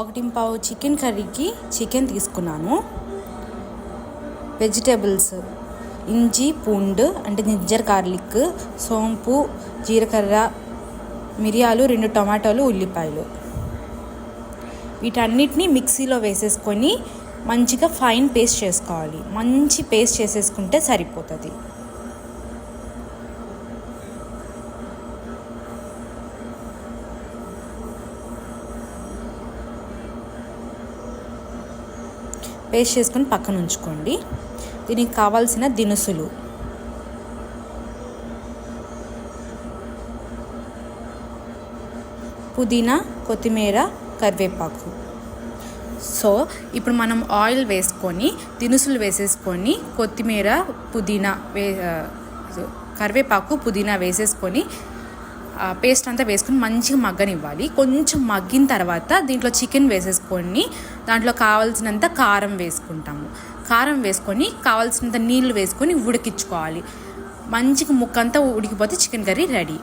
1 chicken కర్రీకి chicken తీసుకున్నాను. Vegetables ఇంచి పూండు అంటే జింజర్ గార్లిక్, సోంపు, జీలకర్ర, మిరియాలు, 2 టమాటాలు, ఉల్లిపాయలు వీటన్నిటిని మిక్సీలో వేసేసుకొని మంచిగా ఫైన్ పేస్ట్ చేసుకోవాలి. మంచి పేస్ట్ చేసేసుకుంటే సరిపోతుంది. పేస్ట్ చేసుకొని పక్కన ఉంచుకోండి. దీనికి కావాల్సిన దినుసులు: పుదీనా, కొత్తిమీర, కరివేపాకు. సో ఇప్పుడు మనం ఆయిల్ వేసుకొని దినుసులు వేసేసుకొని కొత్తిమీర, పుదీనా కరివేపాకు, పుదీనా వేసేసుకొని పేస్ట్ అంతా వేసుకొని మంచిగా మగ్గనివ్వాలి. కొంచెం మగ్గిన తర్వాత దీంట్లో చికెన్ వేసేసుకొని దాంట్లో కావాల్సినంత కారం వేసుకుంటాము. కారం వేసుకొని కావాల్సినంత నీళ్లు వేసుకొని ఉడికించుకోవాలి. మంచిగా ముక్కంతా ఉడికిపోతే చికెన్ కర్రీ రెడీ.